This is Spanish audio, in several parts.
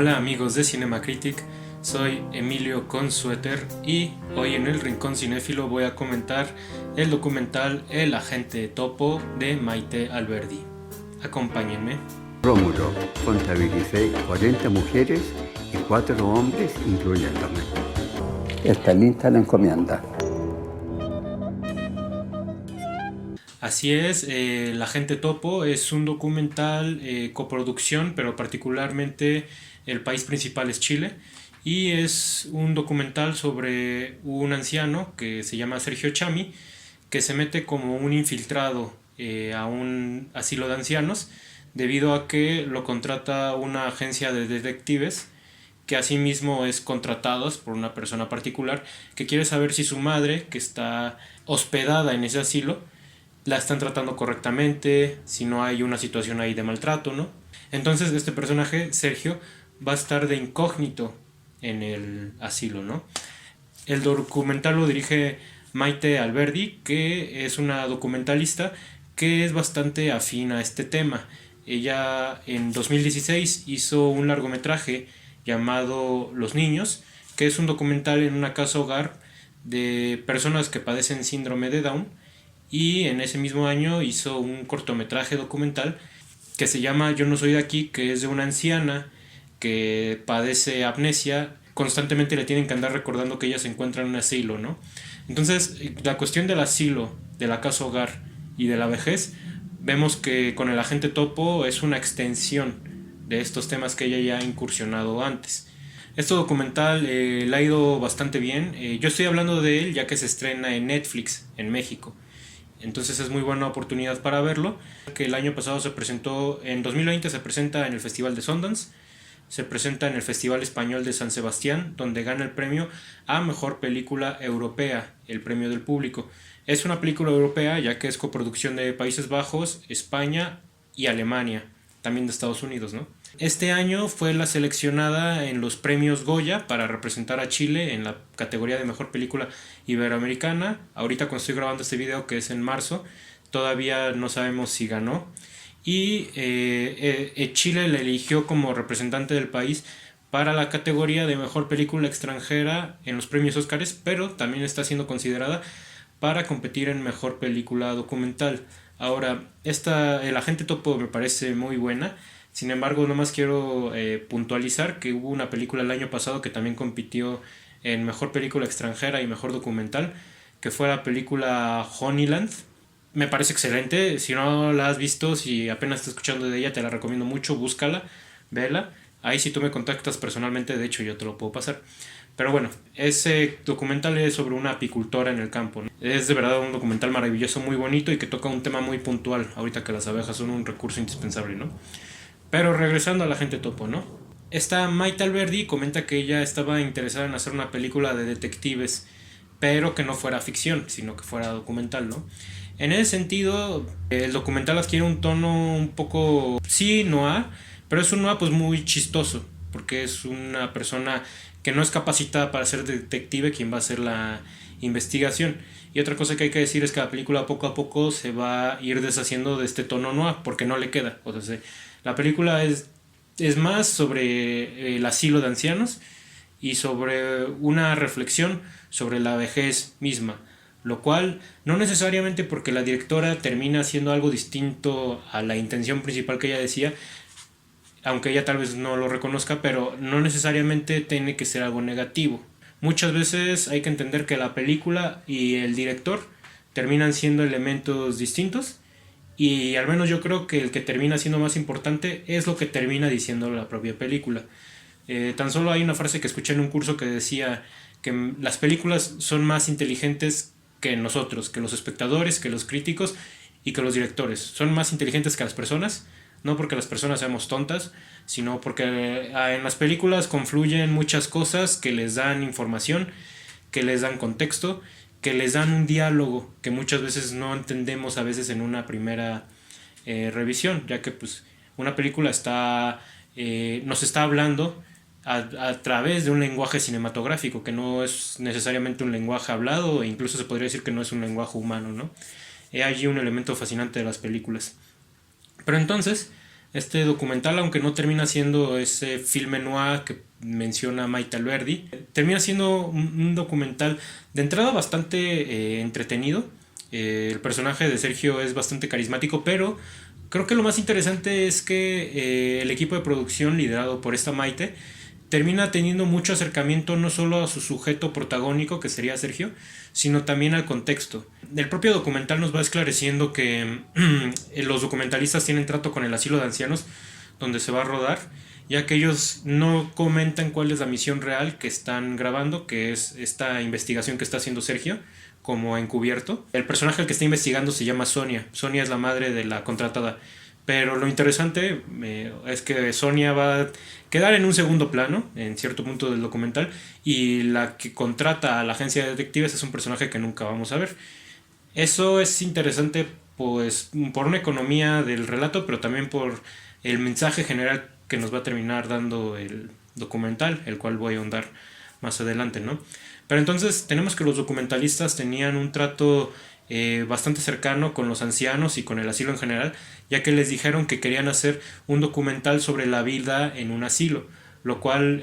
Hola amigos de Cinema Critic, soy Emilio Consueter y hoy en el Rincón Cinéfilo voy a comentar el documental El Agente Topo de Maite Alberdi. Acompáñenme. Rómulo, contabilicé 40 mujeres y 4 hombres, incluyéndome. Está lista la encomienda. Así es, El Agente Topo es un documental coproducción, pero particularmente el país principal es Chile, y es un documental sobre un anciano que se llama Sergio Chami, que se mete como un infiltrado a un asilo de ancianos, debido a que lo contrata una agencia de detectives, que asimismo es contratados por una persona particular que quiere saber si su madre, que está hospedada en ese asilo, la están tratando correctamente, si no hay una situación ahí de maltrato, ¿no? Entonces este personaje, Sergio, va a estar de incógnito en el asilo, ¿no? El documental lo dirige Maite Alberdi, que es una documentalista que es bastante afín a este tema. Ella en 2016 hizo un largometraje llamado Los Niños, que es un documental en una casa hogar de personas que padecen síndrome de Down, y en ese mismo año hizo un cortometraje documental que se llama Yo no soy de aquí, que es de una anciana que padece amnesia. Constantemente le tienen que andar recordando que ella se encuentra en un asilo, ¿no? Entonces, la cuestión del asilo, de la casa hogar y de la vejez, vemos que con El Agente Topo es una extensión de estos temas que ella ya ha incursionado antes. Este documental le ha ido bastante bien. Yo estoy hablando de él ya que se estrena en Netflix en México. Entonces es muy buena oportunidad para verlo. Que el año pasado se presentó, en 2020 se presenta en el Festival de Sundance, se presenta en el Festival Español de San Sebastián, donde gana el premio a Mejor Película Europea, el premio del público. Es una película europea ya que es coproducción de Países Bajos, España y Alemania, también de Estados Unidos, ¿no? Este año fue la seleccionada en los premios Goya para representar a Chile en la categoría de Mejor Película Iberoamericana. Ahorita cuando estoy grabando este video, que es en marzo, todavía no sabemos si ganó. Y Chile la eligió como representante del país para la categoría de Mejor Película Extranjera en los premios Óscares, pero también está siendo considerada para competir en Mejor Película Documental. Ahora, El Agente Topo me parece muy buena. Sin embargo, nomás quiero puntualizar que hubo una película el año pasado que también compitió en Mejor Película Extranjera y Mejor Documental, que fue la película Honeyland. Me parece excelente. Si no la has visto, si apenas estás escuchando de ella, te la recomiendo mucho. Búscala, vela. Ahí si tú me contactas personalmente, de hecho yo te lo puedo pasar. Pero bueno, ese documental es sobre una apicultora en el campo, ¿no? Es de verdad un documental maravilloso, muy bonito y que toca un tema muy puntual, ahorita que las abejas son un recurso indispensable, ¿no? Pero regresando a La Agente Topo, ¿no? Esta Maite Alberdi comenta que ella estaba interesada en hacer una película de detectives, pero que no fuera ficción, sino que fuera documental, ¿no? En ese sentido, el documental adquiere un tono un poco, sí, noir, pero es un noir pues muy chistoso, porque es una persona que no es capacitada para ser detective quien va a hacer la investigación. Y otra cosa que hay que decir es que la película poco a poco se va a ir deshaciendo de este tono noir, porque no le queda. O sea, la película es más sobre el asilo de ancianos y sobre una reflexión sobre la vejez misma, lo cual no necesariamente porque la directora termina haciendo algo distinto a la intención principal que ella decía, aunque ella tal vez no lo reconozca, pero no necesariamente tiene que ser algo negativo. Muchas veces hay que entender que la película y el director terminan siendo elementos distintos, y al menos yo creo que el que termina siendo más importante es lo que termina diciendo la propia película. Tan solo hay una frase que escuché en un curso que decía que las películas son más inteligentes que nosotros, que los espectadores, que los críticos y que los directores. Son más inteligentes que las personas, no porque las personas seamos tontas, sino porque en las películas confluyen muchas cosas que les dan información, que les dan contexto, que les dan un diálogo que muchas veces no entendemos a veces en una primera revisión, ya que pues una película nos está hablando a través de un lenguaje cinematográfico que no es necesariamente un lenguaje hablado, e incluso se podría decir que no es un lenguaje humano, ¿no? Hay allí un elemento fascinante de las películas. Pero entonces, Este documental, aunque no termina siendo ese filme noir que menciona Maite Alberdi, termina siendo un documental de entrada bastante entretenido. El personaje de Sergio es bastante carismático, pero creo que lo más interesante es que el equipo de producción liderado por esta Maite termina teniendo mucho acercamiento no solo a su sujeto protagónico, que sería Sergio, sino también al contexto. El propio documental nos va esclareciendo que los documentalistas tienen trato con el asilo de ancianos donde se va a rodar, ya que ellos no comentan cuál es la misión real que están grabando, que es esta investigación que está haciendo Sergio como encubierto. El personaje al que está investigando se llama Sonia. Sonia es la madre de la contratada. Pero lo interesante es que Sonia va a quedar en un segundo plano, en cierto punto del documental, y la que contrata a la agencia de detectives es un personaje que nunca vamos a ver. Eso es interesante pues por una economía del relato, pero también por el mensaje general que nos va a terminar dando el documental, el cual voy a ahondar más adelante, ¿no? Pero entonces tenemos que los documentalistas tenían un trato bastante cercano con los ancianos y con el asilo en general, ya que les dijeron que querían hacer un documental sobre la vida en un asilo, lo cual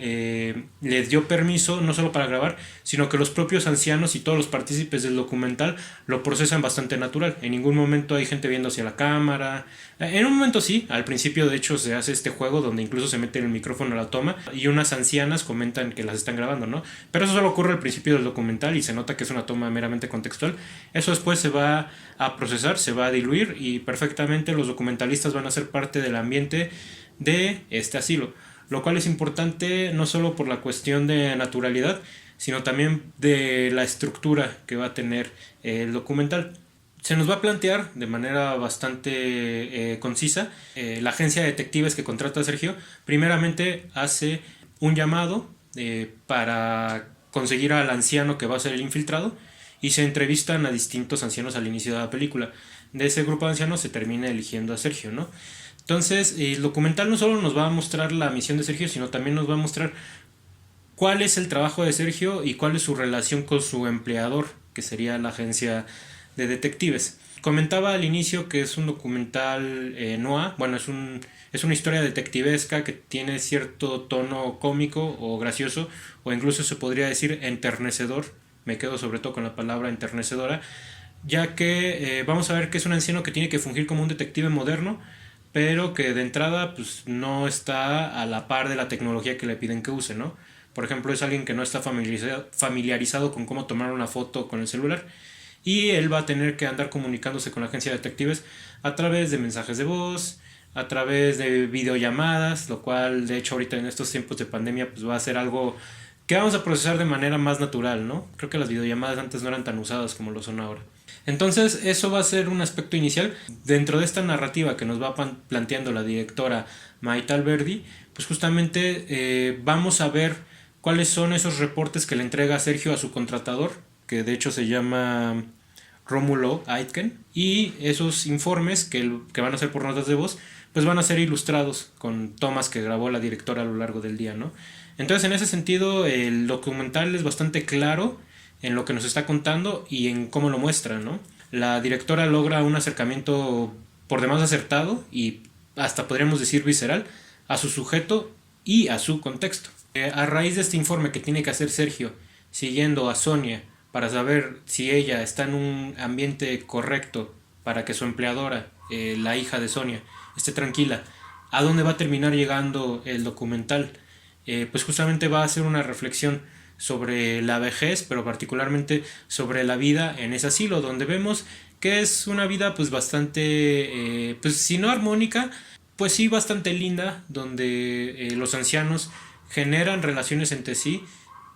les dio permiso no solo para grabar, sino que los propios ancianos y todos los partícipes del documental lo procesan bastante natural. En ningún momento hay gente viendo hacia la cámara. En un momento sí, al principio de hecho se hace este juego donde incluso se mete el micrófono a la toma y unas ancianas comentan que las están grabando, ¿no? Pero eso solo ocurre al principio del documental y se nota que es una toma meramente contextual. Eso después se va a procesar, se va a diluir y perfectamente los documentalistas van a ser parte del ambiente de este asilo, lo cual es importante no solo por la cuestión de naturalidad, sino también de la estructura que va a tener el documental. Se nos va a plantear de manera bastante concisa. La agencia de detectives que contrata a Sergio primeramente hace un llamado para conseguir al anciano que va a ser el infiltrado y se entrevistan a distintos ancianos al inicio de la película. De ese grupo de ancianos se termina eligiendo a Sergio, ¿no? Entonces, el documental no solo nos va a mostrar la misión de Sergio, sino también nos va a mostrar cuál es el trabajo de Sergio y cuál es su relación con su empleador, que sería la agencia de detectives. Comentaba al inicio que es un documental noir, bueno, es una historia detectivesca que tiene cierto tono cómico o gracioso, o incluso se podría decir enternecedor. Me quedo sobre todo con la palabra enternecedora, ya que vamos a ver que es un anciano que tiene que fungir como un detective moderno, pero que de entrada pues no está a la par de la tecnología que le piden que use, ¿no? Por ejemplo, es alguien que no está familiarizado con cómo tomar una foto con el celular y él va a tener que andar comunicándose con la agencia de detectives a través de mensajes de voz, a través de videollamadas, lo cual de hecho ahorita en estos tiempos de pandemia pues va a ser algo que vamos a procesar de manera más natural, ¿no? Creo que las videollamadas antes no eran tan usadas como lo son ahora. Entonces eso va a ser un aspecto inicial dentro de esta narrativa que nos va planteando la directora Maite Alberdi. Pues justamente vamos a ver cuáles son esos reportes que le entrega Sergio a su contratador, que de hecho se llama Rómulo Aitken, y esos informes que van a ser por notas de voz pues van a ser ilustrados con tomas que grabó la directora a lo largo del día, ¿no? Entonces en ese sentido el documental es bastante claro en lo que nos está contando y en cómo lo muestra, ¿no? La directora logra un acercamiento por demás acertado y hasta podríamos decir visceral a su sujeto y a su contexto. A raíz de este informe que tiene que hacer Sergio siguiendo a Sonia para saber si ella está en un ambiente correcto para que su empleadora, la hija de Sonia, esté tranquila, ¿a dónde va a terminar llegando el documental? Pues justamente va a hacer una reflexión sobre la vejez, pero particularmente sobre la vida en ese asilo, donde vemos que es una vida pues bastante, pues si no armónica, pues sí bastante linda, donde los ancianos generan relaciones entre sí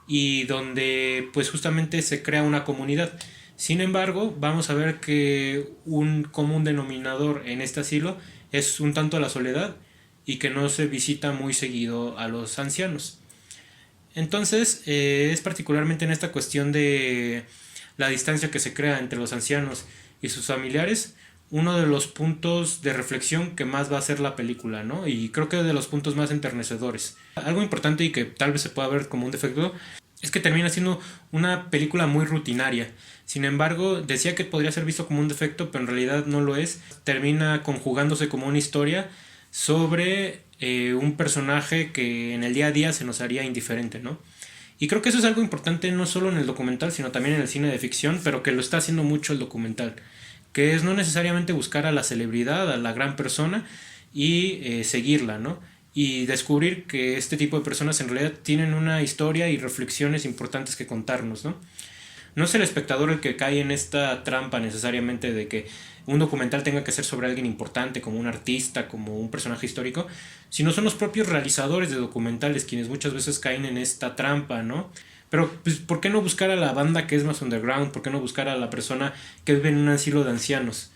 y donde pues justamente se crea una comunidad. Sin embargo, vamos a ver que un común denominador en este asilo es un tanto la soledad y que no se visita muy seguido a los ancianos. Entonces es particularmente en esta cuestión de la distancia que se crea entre los ancianos y sus familiares uno de los puntos de reflexión que más va a ser la película, ¿no? Y creo que de los puntos más enternecedores. Algo importante y que tal vez se pueda ver como un defecto es que termina siendo una película muy rutinaria. Sin embargo, decía que podría ser visto como un defecto, pero en realidad no lo es. Termina conjugándose como una historia sobre un personaje que en el día a día se nos haría indiferente, ¿no? Y creo que eso es algo importante no solo en el documental, sino también en el cine de ficción, pero que lo está haciendo mucho el documental, que es no necesariamente buscar a la celebridad, a la gran persona y seguirla, ¿no? Y descubrir que este tipo de personas en realidad tienen una historia y reflexiones importantes que contarnos, ¿no? No es el espectador el que cae en esta trampa necesariamente de que un documental tenga que ser sobre alguien importante, como un artista, como un personaje histórico, sino son los propios realizadores de documentales quienes muchas veces caen en esta trampa, ¿no? Pero, pues, ¿por qué no buscar a la banda que es más underground? ¿Por qué no buscar a la persona que vive en un asilo de ancianos?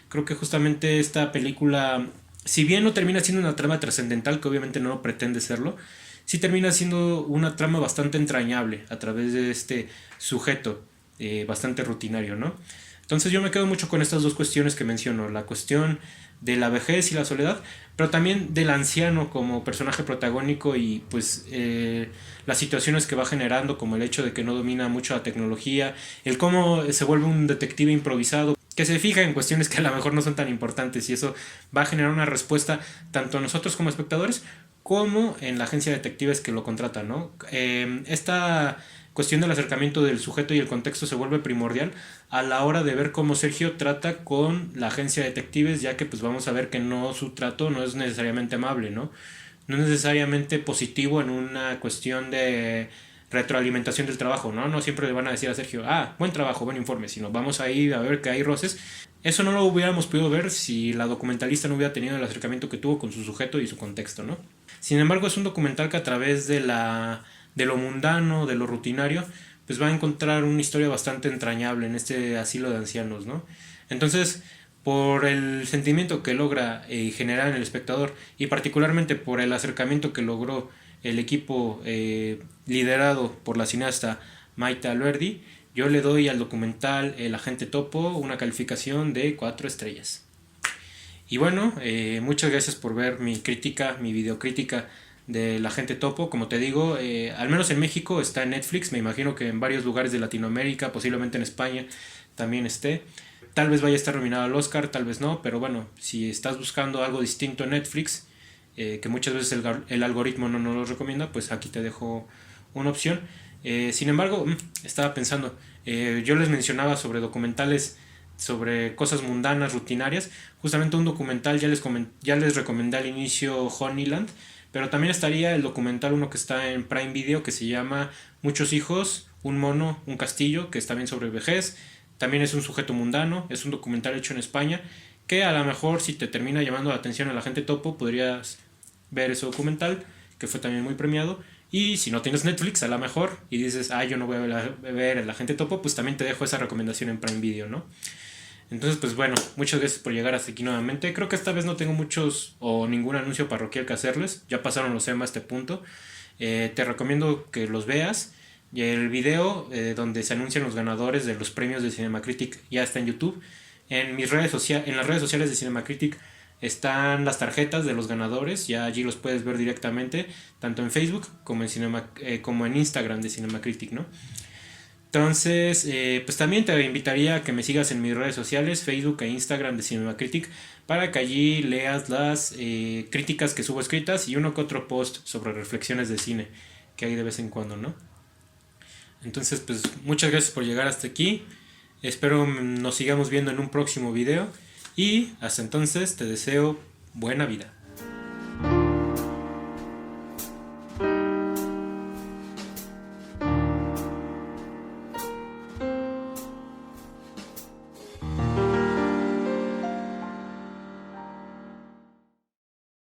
Creo que justamente esta película, si bien no termina siendo una trama trascendental, que obviamente no pretende serlo, sí termina siendo una trama bastante entrañable a través de este sujeto bastante rutinario, ¿no? Entonces yo me quedo mucho con estas dos cuestiones que menciono, la cuestión de la vejez y la soledad, pero también del anciano como personaje protagónico y pues las situaciones que va generando, como el hecho de que no domina mucho la tecnología, el cómo se vuelve un detective improvisado, que se fija en cuestiones que a lo mejor no son tan importantes y eso va a generar una respuesta tanto nosotros como espectadores como en la agencia de detectives que lo contrata, ¿no? Esta cuestión del acercamiento del sujeto y el contexto se vuelve primordial a la hora de ver cómo Sergio trata con la agencia de detectives, ya que pues vamos a ver que no, su trato no es necesariamente amable, ¿no? No es necesariamente positivo en una cuestión de retroalimentación del trabajo, ¿no? No siempre le van a decir a Sergio, ah, buen trabajo, buen informe, sino vamos a ir a ver que hay roces. Eso no lo hubiéramos podido ver si la documentalista no hubiera tenido el acercamiento que tuvo con su sujeto y su contexto, ¿no? Sin embargo, es un documental que a través de lo mundano, de lo rutinario, pues va a encontrar una historia bastante entrañable en este asilo de ancianos, ¿no? Entonces, por el sentimiento que logra generar en el espectador y particularmente por el acercamiento que logró el equipo liderado por la cineasta Maite Alberdi, yo le doy al documental El Agente Topo una calificación de 4 estrellas. Y bueno, muchas gracias por ver mi crítica, mi videocrítica del Agente Topo. Como te digo, al menos en México está en Netflix, me imagino que en varios lugares de Latinoamérica, posiblemente en España también esté. Tal vez vaya a estar nominado al Oscar, tal vez no, pero bueno, si estás buscando algo distinto en Netflix, que muchas veces el algoritmo no nos lo recomienda, pues aquí te dejo una opción. Sin embargo, estaba pensando, yo les mencionaba sobre documentales, sobre cosas mundanas, rutinarias. Justamente un documental, ya les recomendé al inicio Honeyland, pero también estaría el documental, uno que está en Prime Video, que se llama Muchos hijos, un mono, un castillo, que está bien sobre vejez. También es un sujeto mundano, es un documental hecho en España, que a lo mejor si te termina llamando la atención al Agente Topo, podrías ver ese documental, que fue también muy premiado. Y si no tienes Netflix, a lo mejor, y dices, yo no voy a ver el Agente Topo, pues también te dejo esa recomendación en Prime Video, ¿no? Entonces, pues bueno, muchas gracias por llegar hasta aquí nuevamente. Creo que esta vez no tengo muchos o ningún anuncio parroquial que hacerles. Ya pasaron los temas a este punto. Te recomiendo que los veas. Y el video donde se anuncian los ganadores de los premios de Cinemacritic ya está en YouTube. En las redes sociales de Cinemacritic están las tarjetas de los ganadores. Ya allí los puedes ver directamente, tanto en Facebook como en Instagram de Cinemacritic, ¿no? Entonces, pues también te invitaría a que me sigas en mis redes sociales, Facebook e Instagram de Cinemacritic, para que allí leas las críticas que subo escritas y uno que otro post sobre reflexiones de cine que hay de vez en cuando, ¿no? Entonces, pues muchas gracias por llegar hasta aquí. Espero nos sigamos viendo en un próximo video y hasta entonces te deseo buena vida.